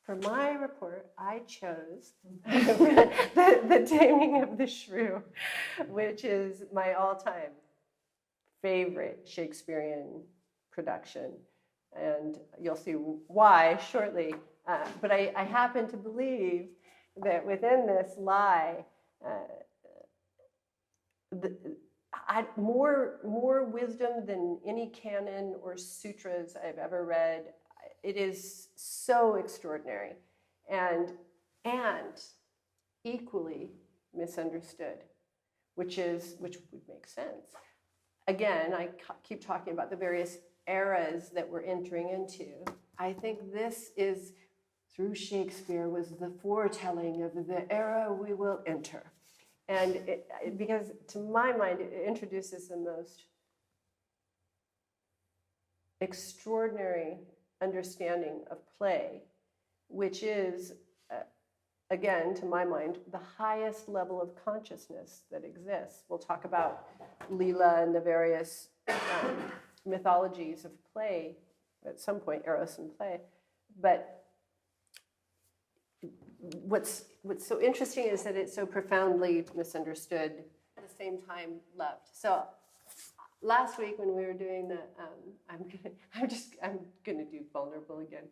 For my report, I chose the Taming of the Shrew, which is my all-time favorite Shakespearean production. And you'll see why shortly. But I happen to believe that within this lie, more wisdom than any canon or sutras I've ever read. It is so extraordinary and equally misunderstood, which would make sense. Again, I keep talking about the various eras that we're entering into. I think this is, through Shakespeare, was the foretelling of the era we will enter. And because to my mind, it introduces the most extraordinary understanding of play, which is, again, to my mind, the highest level of consciousness that exists. We'll talk about Leela and the various mythologies of play at some point, Eros and play. But what's so interesting is that it's so profoundly misunderstood, at the same time loved. So last week when we were doing the, I'm gonna do vulnerable again.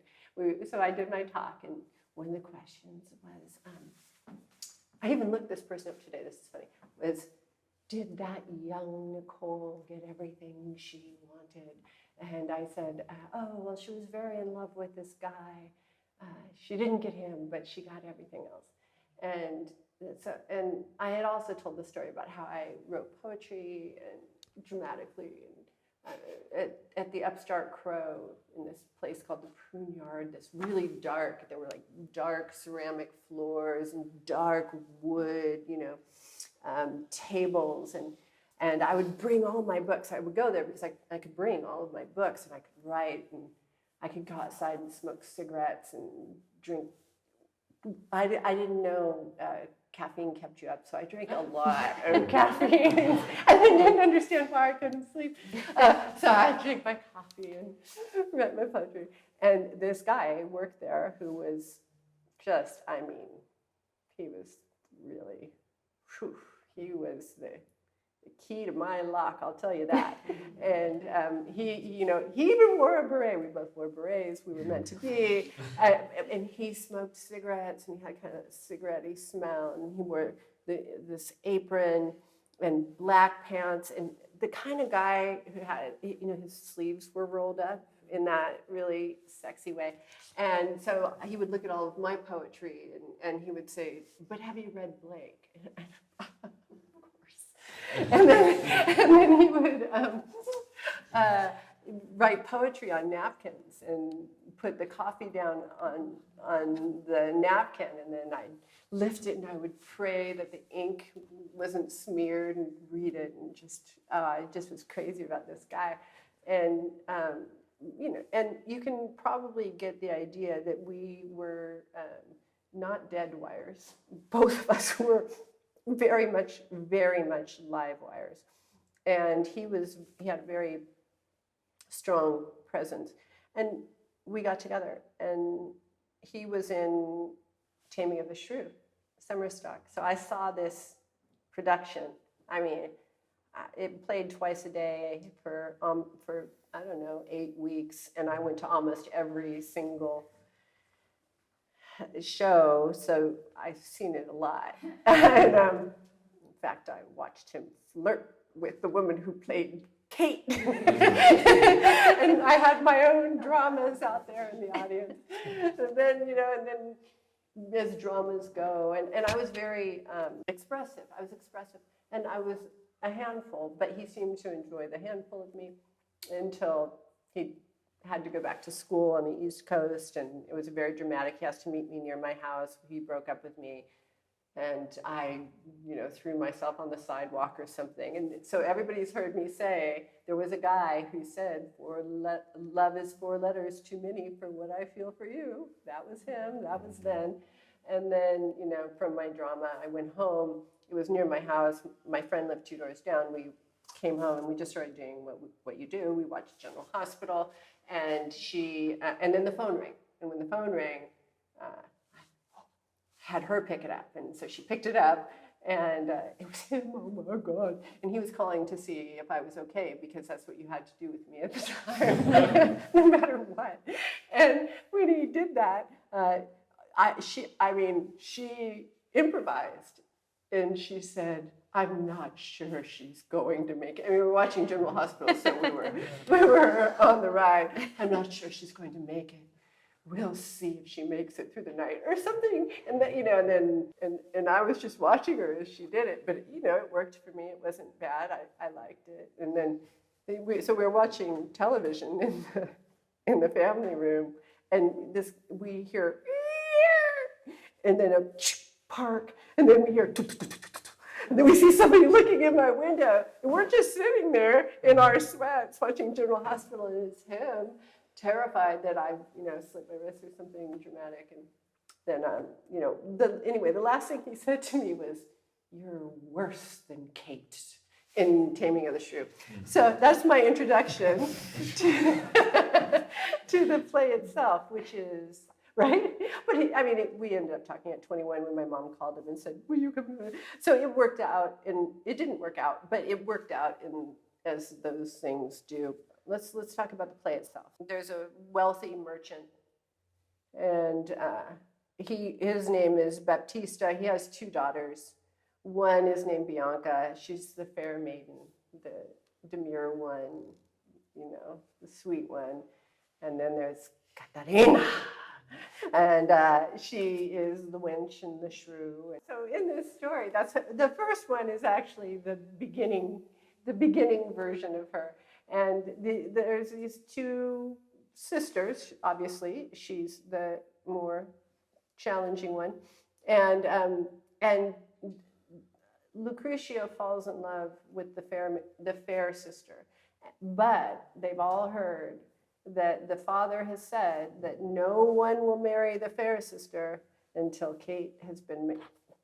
So I did my talk, and one of the questions was, I even looked this person up today, this is funny, was, did that young Nicole get everything she wanted? And I said, oh, well, she was very in love with this guy. She didn't get him, but she got everything else. And I had also told the story about how I wrote poetry and dramatically at the Upstart Crow in this place called the Prune Yard, that's really dark. There were like dark ceramic floors and dark wood, tables. And I would bring all my books. I would go there because I could bring all of my books and I could write and I could go outside and smoke cigarettes and drink. I didn't know caffeine kept you up, so I drank a lot of caffeine and then didn't understand why I couldn't sleep. So I drank my coffee and read my poetry. And this guy worked there who was just, he was really, he was the key to my lock, I'll tell you that. And he even wore a beret. We both wore berets. We were meant to be. And he smoked cigarettes, and he had kind of a cigarette-y smell. And he wore this apron and black pants, and the kind of guy who had, his sleeves were rolled up in that really sexy way. And so he would look at all of my poetry, and he would say, "But have you read Blake?" And then he would write poetry on napkins and put the coffee down on the napkin, and then I'd lift it and I would pray that the ink wasn't smeared and read it, and I just was crazy about this guy. And and you can probably get the idea that we were not dead wires. Both of us were very much live wires. And he had a very strong presence. And we got together, and he was in Taming of the Shrew, summer stock. So I saw this production. It played twice a day for I don't know, 8 weeks, and I went to almost every single show, so I've seen it a lot. And in fact, I watched him flirt with the woman who played Kate. And I had my own dramas out there in the audience. And then, as dramas go, and I was very expressive. And I was a handful, but he seemed to enjoy the handful of me until he had to go back to school on the East Coast, and it was very dramatic. He has to meet me near my house. He broke up with me, and I, threw myself on the sidewalk or something. And so everybody's heard me say, there was a guy who said, love is 4 letters too many for what I feel for you. That was him. That was then. And then, from my drama, I went home. It was near my house. My friend lived 2 doors down. We came home and we just started doing what you do. We watched General Hospital. And and then the phone rang. And when the phone rang, had her pick it up. And so she picked it up, and it was him, oh my God. And he was calling to see if I was okay, because that's what you had to do with me at the time, no matter what. And when he did that, she improvised, and she said, I'm not sure she's going to make it. I mean, we were watching General Hospital, so we were on the ride. I'm not sure she's going to make it. We'll see if she makes it through the night or something. And then, and I was just watching her as she did it. But, it worked for me. It wasn't bad. I liked it. And then, so we were watching television in the family room. And we hear, and then a park. And then we hear, and then we see somebody looking in my window. And we're just sitting there in our sweats watching General Hospital, and it's him, terrified that I, slit my wrist or something dramatic. And then, anyway, the last thing he said to me was, you're worse than Kate in Taming of the Shrew. So that's my introduction to the play itself, which is, right? But we ended up talking at 21 when my mom called him and said, will you come? So it worked out, and it didn't work out, but it worked out as those things do. Let's talk about the play itself. There's a wealthy merchant, and his name is Baptista. He has 2 daughters. One is named Bianca. She's the fair maiden, the demure one, the sweet one. And then there's Caterina, and she is the wench and the shrew. So in this story, that's the first one is actually the beginning version of her. And there's these 2 sisters, obviously. She's the more challenging one. And Lucretio falls in love with the fair sister. But they've all heard that the father has said that no one will marry the fair sister until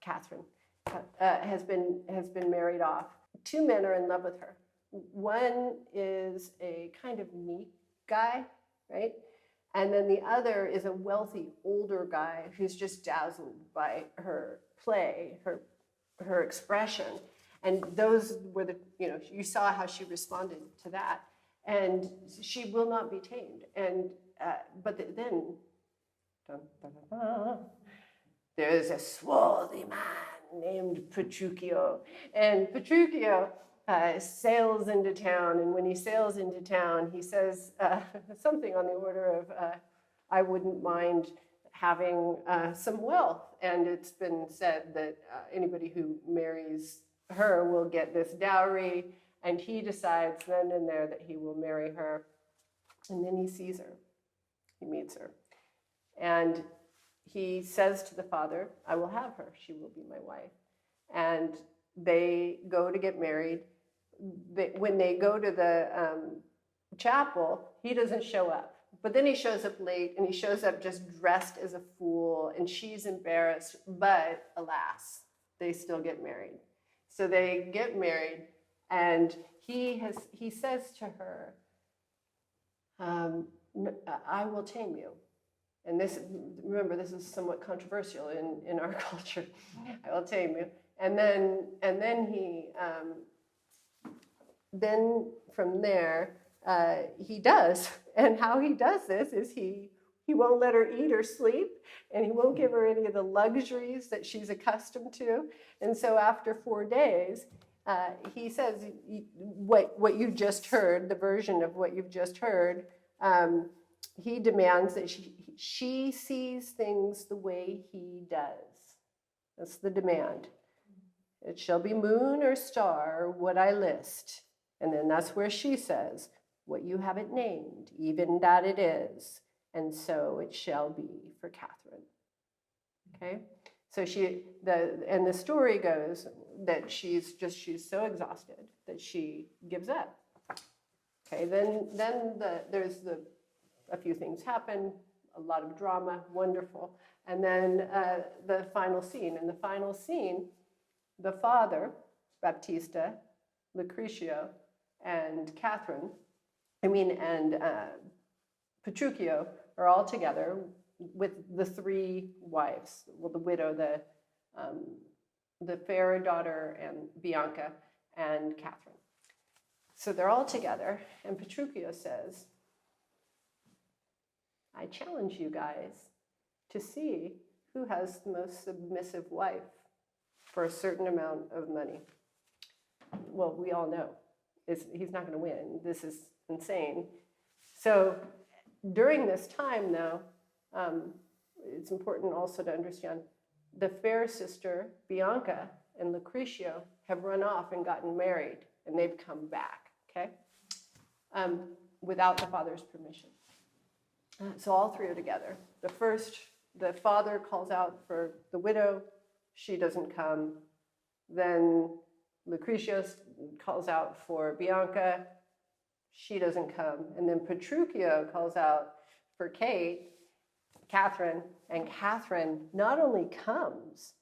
Catherine has been married off. 2 men are in love with her. One is a kind of meek guy, right? And then the other is a wealthy older guy who's just dazzled by her play, her expression. And those were you saw how she responded to that. And she will not be tamed. And but then, dun, dun, dun, dun, there's a swarthy man named Petruchio. And Petruchio sails into town, and when he sails into town, he says something on the order of, I wouldn't mind having some wealth. And it's been said that anybody who marries her will get this dowry, and he decides then and there that he will marry her. And then he sees her, he meets her, and he says to the father, I will have her, she will be my wife. And they go to get married. When they go to the chapel, he doesn't show up. But then he shows up late, and he shows up just dressed as a fool, and she's embarrassed. But alas, they still get married. So they get married, and he says to her, I will tame you. And remember, this is somewhat controversial in our culture. I will tame you. And then he then from there he does. And how he does this is he won't let her eat or sleep, and he won't give her any of the luxuries that she's accustomed to. And so after 4 days, he says, what you just heard, the version of what you've just heard, he demands that she sees things the way he does. That's the demand. It shall be moon or star, what I list. And then that's where she says, what you have it named, even that it is. And so it shall be for Catherine. Okay? So the story goes that she's so exhausted that she gives up. Okay, then there's a few things happen, a lot of drama, wonderful. And then the final scene. In the final scene, the father, Baptista, Lucretio, and Catherine, and Petruchio are all together with the three wives, well, the widow, the fair daughter, and Bianca, and Catherine. So they're all together, and Petruchio says, I challenge you guys to see who has the most submissive wife for a certain amount of money. Well, we all know he's not going to win. This is insane. So during this time, though, it's important also to understand the fair sister, Bianca, and Lucretio have run off and gotten married, and they've come back, okay, without the father's permission. So all three are together. The father calls out for the widow. She doesn't come. Then Lucretio calls out for Bianca. She doesn't come. And then Petruchio calls out for Catherine, and Catherine not only comes,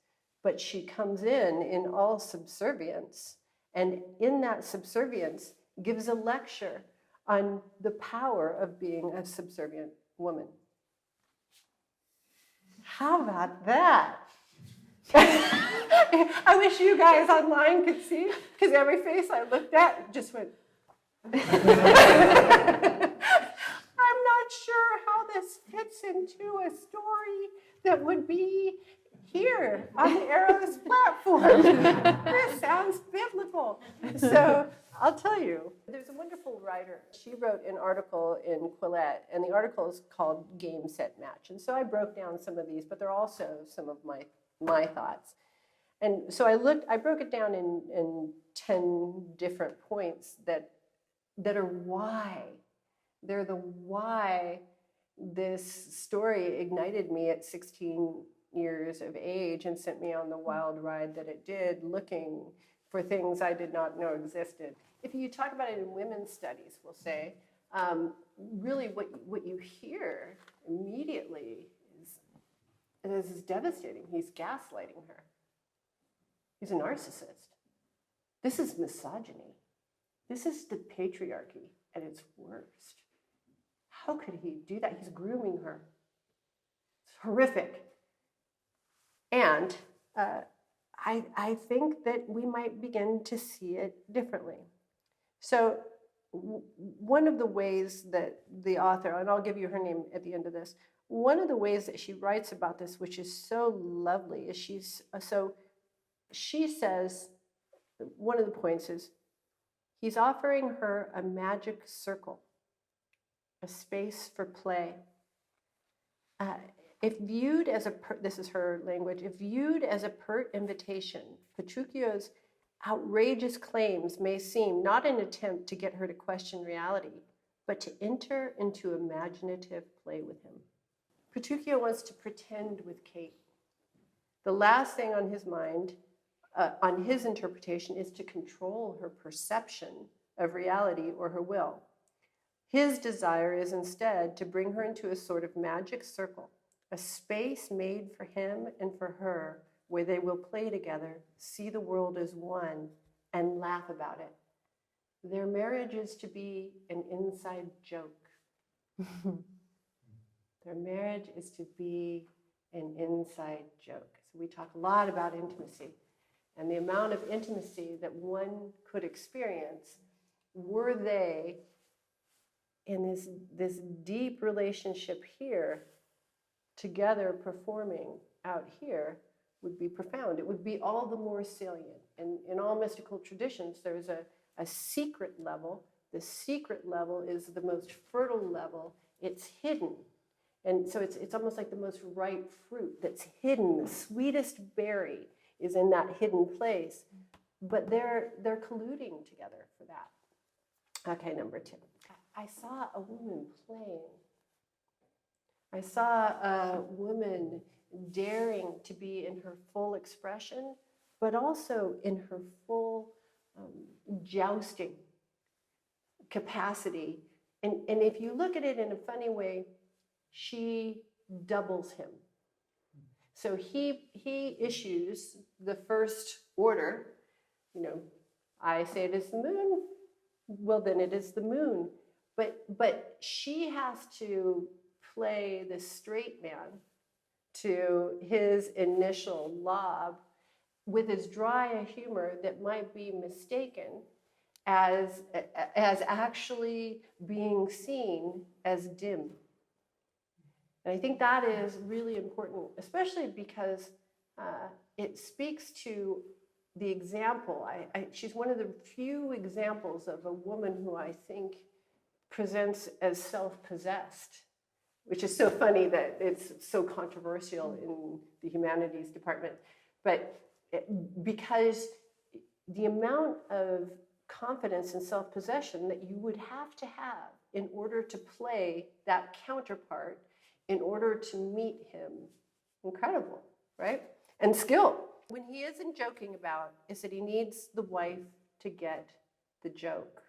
but she comes in all subservience, and in that subservience gives a lecture on the power of being a subservient woman. How about that? I wish you guys online could see, because every face I looked at just went. I'm not sure how this fits into a story that would be here on the Eros platform. This sounds biblical. So I'll tell you, there's a wonderful writer. She wrote an article in Quillette, and the article is called Game, Set, Match. And so I broke down some of these, but they're also some of my thoughts. And so I broke it down in 10 different points that are why. They're the why this story ignited me at 16 years of age and sent me on the wild ride that it did, looking for things I did not know existed. If you talk about it in women's studies, we'll say, really what you hear immediately is devastating. He's gaslighting her. He's a narcissist. This is misogyny. This is the patriarchy at its worst. How could he do that? He's grooming her. It's horrific. And I think that we might begin to see it differently. So one of the ways that the author, and I'll give you her name at the end of this, one of the ways that she writes about this, which is so lovely, is she says, one of the points is, he's offering her a magic circle, a space for play. If viewed as this is her language, if viewed as a pert invitation, Petruchio's outrageous claims may seem not an attempt to get her to question reality, but to enter into imaginative play with him. Petruchio wants to pretend with Kate. The last thing on his mind, on his interpretation, is to control her perception of reality or her will. His desire is instead to bring her into a sort of magic circle, a space made for him and for her where they will play together, see the world as one, and laugh about it. Their marriage is to be an inside joke. Their marriage is to be an inside joke. So we talk a lot about intimacy and the amount of intimacy that one could experience were they in this deep relationship here, together performing out here, would be profound. It would be all the more salient. And in all mystical traditions, there's a secret level. The secret level is the most fertile level. It's hidden. And so it's almost like the most ripe fruit that's hidden. The sweetest berry is in that hidden place. But they're colluding together for that. Okay, number 2. I saw a woman playing. I saw a woman daring to be in her full expression, but also in her full jousting capacity. And if you look at it in a funny way, she doubles him. So he issues the first order, I say it is the moon, well then it is the moon. But she has to play the straight man to his initial lob with as dry a humor that might be mistaken as actually being seen as dim. And I think that is really important, especially because it speaks to the example. She's one of the few examples of a woman who I think presents as self-possessed, which is so funny that it's so controversial in the humanities department. But because the amount of confidence and self-possession that you would have to have in order to play that counterpart, in order to meet him, incredible, right? And skill. When he isn't joking about is that he needs the wife to get the joke.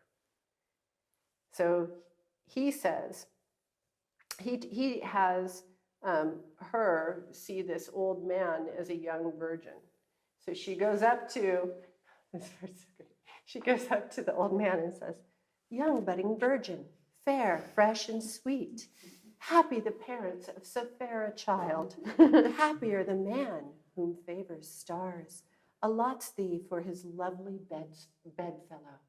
So he says, he has her see this old man as a young virgin. So she goes up to, she goes up to the old man and says, young budding virgin, fair, fresh, and sweet, happy the parents of so fair a child, happier the man whom favors stars, allots thee for his lovely bedfellow.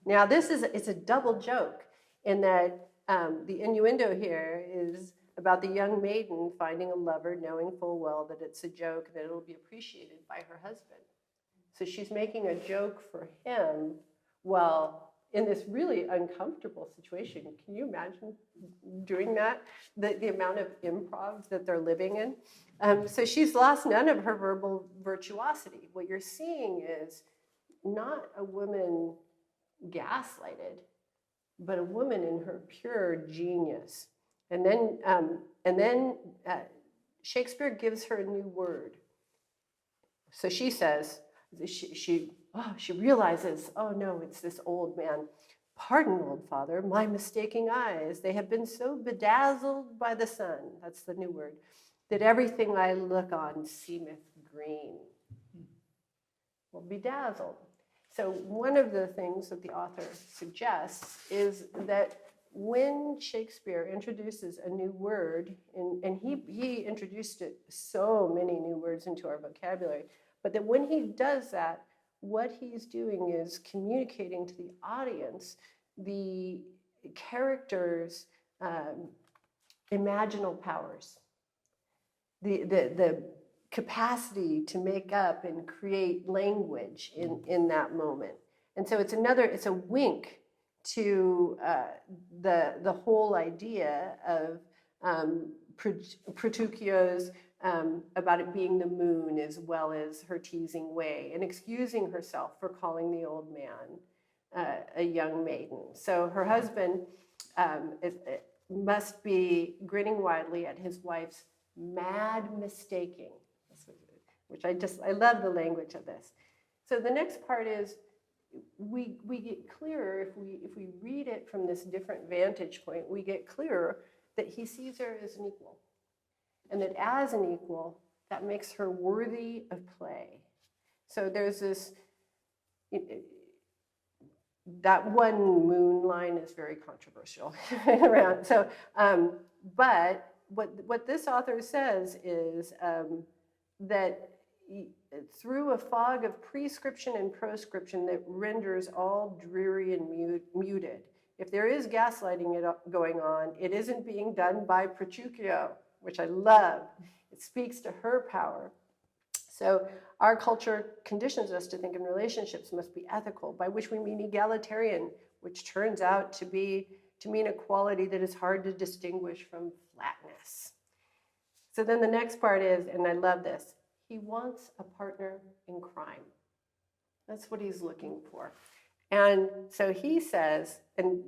Now it's a double joke in that the innuendo here is about the young maiden finding a lover, knowing full well that it's a joke, that it'll be appreciated by her husband. So she's making a joke for him while in this really uncomfortable situation. Can you imagine doing that? The amount of improv that they're living in. So she's lost none of her verbal virtuosity. What you're seeing is not a woman gaslighted, but a woman in her pure genius. And then Shakespeare gives her a new word. So she says, she realizes, oh no, it's this old man. Pardon, old father, my mistaking eyes. They have been so bedazzled by the sun, that's the new word, that everything I look on seemeth green. Well, bedazzled. So one of the things that the author suggests is that when Shakespeare introduces a new word, and he introduced so many new words into our vocabulary, but that when he does that, what he's doing is communicating to the audience the character's imaginal powers, the capacity to make up and create language in that moment. And so it's a wink to the whole idea of Petruchio's about it being the moon as well as her teasing way and excusing herself for calling the old man a young maiden. So her husband must be grinning widely at his wife's mad mistaking, which I love the language of this. So the next part is we get clearer if we read it from this different vantage point, we get clearer that he sees her as an equal. And that as an equal, that makes her worthy of play. So there's this, that one moon line is very controversial around. So, but what this author says is that through a fog of prescription and proscription that renders all dreary and muted, if there is gaslighting going on, it isn't being done by Petruchio, which I love. It speaks to her power. So our culture conditions us to think in relationships must be ethical, by which we mean egalitarian, which turns out to mean a quality that is hard to distinguish from flatness. So then the next part is, and I love this, he wants a partner in crime. That's what he's looking for. And so he says, and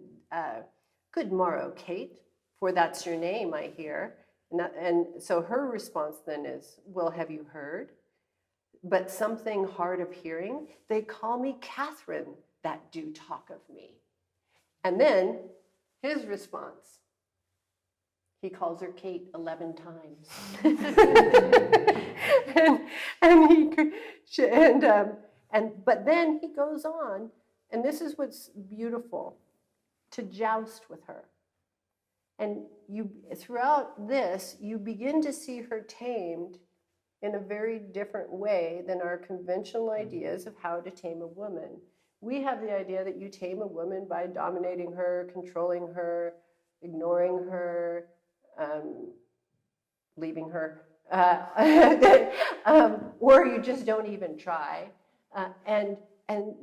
good morrow, Kate, for that's your name, I hear. And so her response then is, well, have you heard? But something hard of hearing, they call me Catherine, that do talk of me. And then his response, he calls her Kate 11 times. But then he goes on, and this is what's beautiful, to joust with her. And throughout this, you begin to see her tamed in a very different way than our conventional ideas of how to tame a woman. We have the idea that you tame a woman by dominating her, controlling her, ignoring her, leaving her, or you just don't even try. And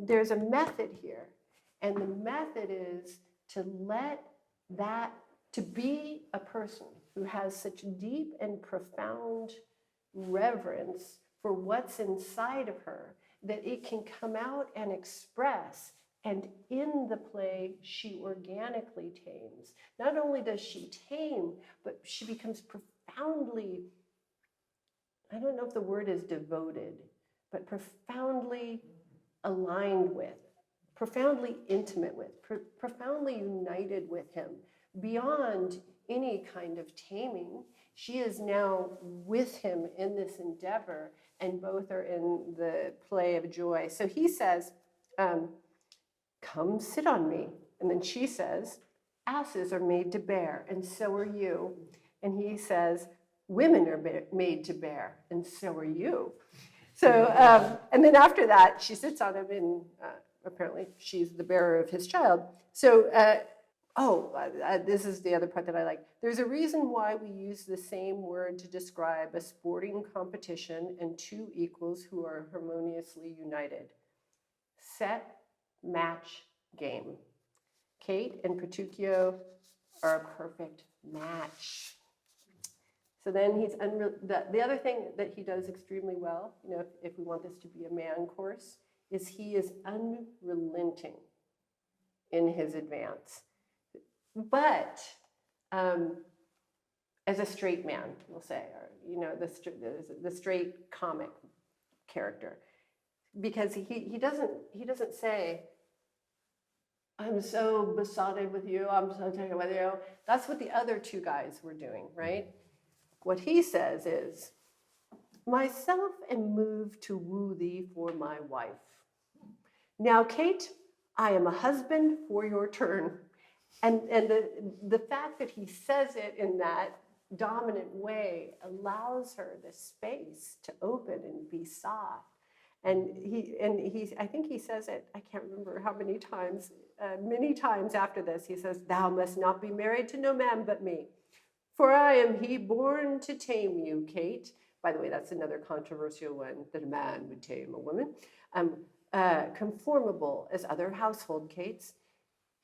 there's a method here. And the method is to be a person who has such deep and profound reverence for what's inside of her that it can come out and express. And in the play, she organically tames. Not only does she tame, but she becomes profoundly, I don't know if the word is devoted, but profoundly aligned with, profoundly intimate with, profoundly united with him. Beyond any kind of taming, she is now with him in this endeavor, and both are in the play of joy. So he says, come sit on me. And then she says, asses are made to bear, and so are you. And he says, women are made to bear, and so are you. So, and then after that, she sits on him, and apparently she's the bearer of his child. So, this is the other part that I like. There's a reason why we use the same word to describe a sporting competition and two equals who are harmoniously united. Set, match, game. Kate and Petruchio are a perfect match. So then the other thing that he does extremely well, if we want this to be a man course, is he is unrelenting in his advance. But as a straight man, we'll say, or the straight comic character, because he doesn't say, I'm so besotted with you, I'm so taken with you. That's what the other two guys were doing, right? What he says is, myself am moved to woo thee for my wife. Now, Kate, I am a husband for your turn. And the fact that he says it in that dominant way allows her the space to open and be soft. And I think he says it, I can't remember how many times after this, he says, thou must not be married to no man but me. For I am he born to tame you, Kate. By the way, that's another controversial one, that a man would tame a woman. Conformable as other household Kates.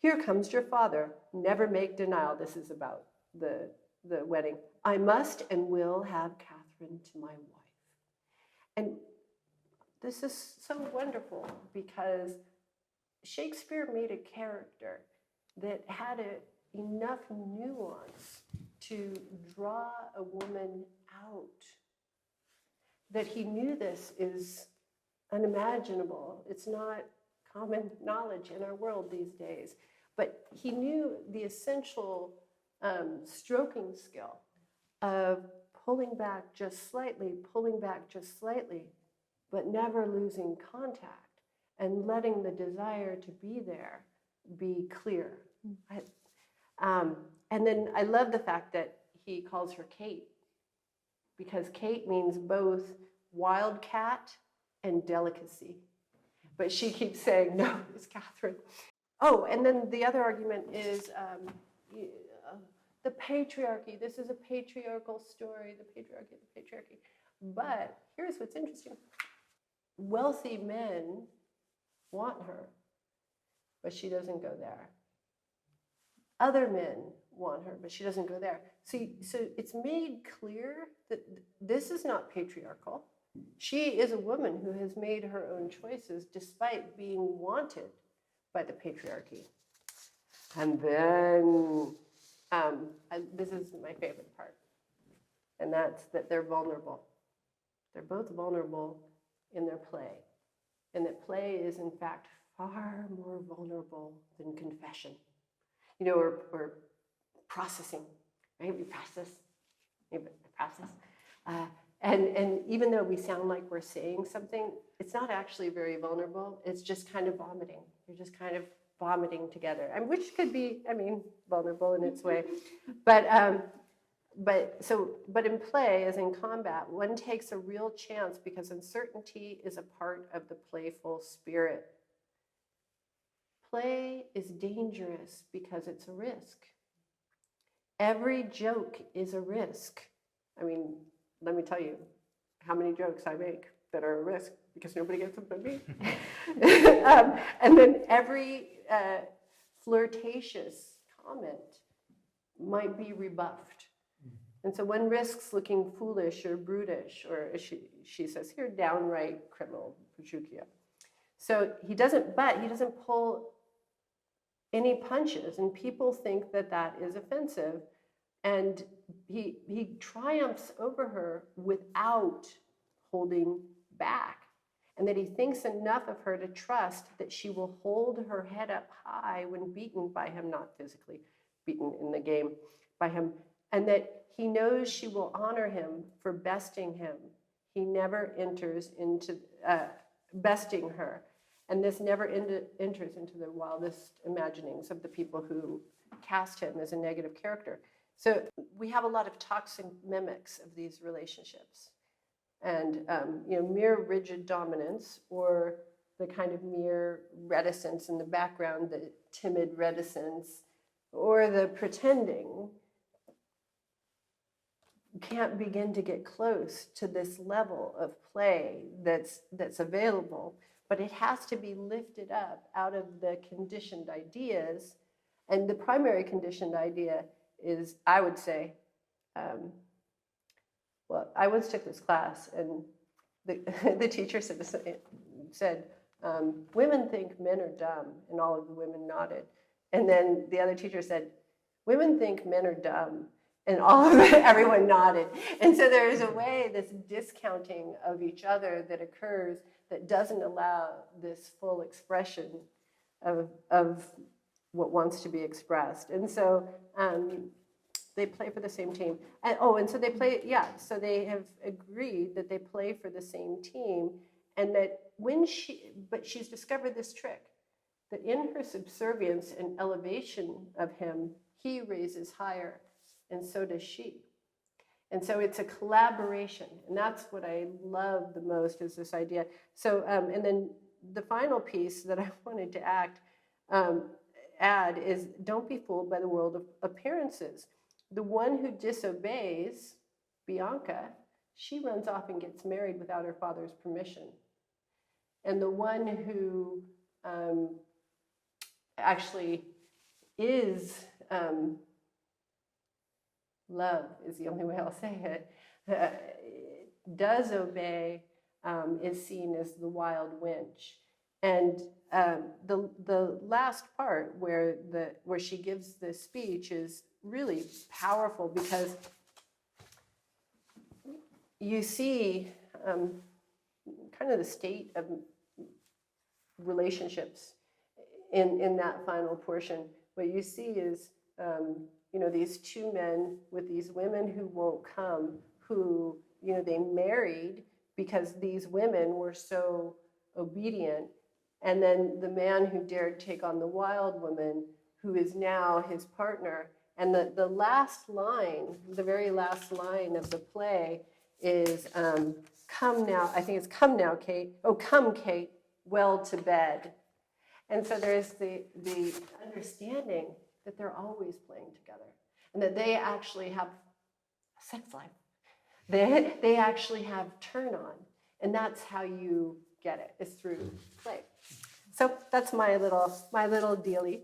Here comes your father. Never make denial. This is about the wedding. I must and will have Catherine to my wife. And this is so wonderful because Shakespeare made a character that had enough nuance to draw a woman out, that he knew this is unimaginable. It's not common knowledge in our world these days. But he knew the essential stroking skill of pulling back just slightly, but never losing contact and letting the desire to be there be clear. And then I love the fact that he calls her Kate, because Kate means both wildcat and delicacy. But she keeps saying, no, it's Catherine. Oh, and then the other argument is the patriarchy. This is a patriarchal story, the patriarchy. But here's what's interesting. Wealthy men want her, but she doesn't go there. Other men want her, but she doesn't go there. See, so it's made clear that this is not patriarchal. She is a woman who has made her own choices despite being wanted by the patriarchy. And then, this is my favorite part, and that's that they're vulnerable. They're both vulnerable in their play, and that play is, in fact, far more vulnerable than confession. Or processing, right? We process. And even though we sound like we're saying something, it's not actually very vulnerable. It's just kind of vomiting. You're just kind of vomiting together, and which could be, I mean, vulnerable in its way. But in play, as in combat, one takes a real chance because uncertainty is a part of the playful spirit. Play is dangerous because it's a risk. Every joke is a risk. I mean, let me tell you how many jokes I make that are a risk because nobody gets them but me. And then every flirtatious comment might be rebuffed. And so one risks looking foolish or brutish, or as she says here, downright criminal, Petruchio. So he doesn't pull any punches, and people think that that is offensive. And he triumphs over her without holding back, and that he thinks enough of her to trust that she will hold her head up high when beaten by him, not physically beaten in the game by him, and that he knows she will honor him for besting him. He never enters into besting her, and this never enters into the wildest imaginings of the people who cast him as a negative character. So we have a lot of toxic mimics of these relationships. And mere rigid dominance, or the kind of mere reticence in the background, the timid reticence, or the pretending, can't begin to get close to this level of play that's available. But it has to be lifted up out of the conditioned ideas. And the primary conditioned idea is, I would say, well, I once took this class, and the teacher said women think men are dumb, and all of the women nodded. And then the other teacher said, women think men are dumb, and everyone nodded. And so there is a way, this discounting of each other that occurs that doesn't allow this full expression of what wants to be expressed. And so they play for the same team. And so they play, so they have agreed that they play for the same team, and that but she's discovered this trick, that in her subservience and elevation of him, he raises higher, and so does she. And so it's a collaboration, and that's what I love the most, is this idea. So, and then the final piece that I wanted to add is, don't be fooled by the world of appearances. The one who disobeys, Bianca, she runs off and gets married without her father's permission. And the one who actually is, love is the only way I'll say it, does obey, is seen as the wild wench. And the last part where she gives the speech is really powerful, because you see kind of the state of relationships in that final portion. What you see is these two men with these women who won't come, who they married because these women were so obedient, and then the man who dared take on the wild woman, who is now his partner. And the last line, the very last line of the play is, come now, I think it's come now, Kate. Oh, come, Kate, well to bed. And so there's the understanding that they're always playing together, and that they actually have a sex life. They actually have turn on, and that's how you get it, is through play. So that's my little dealie.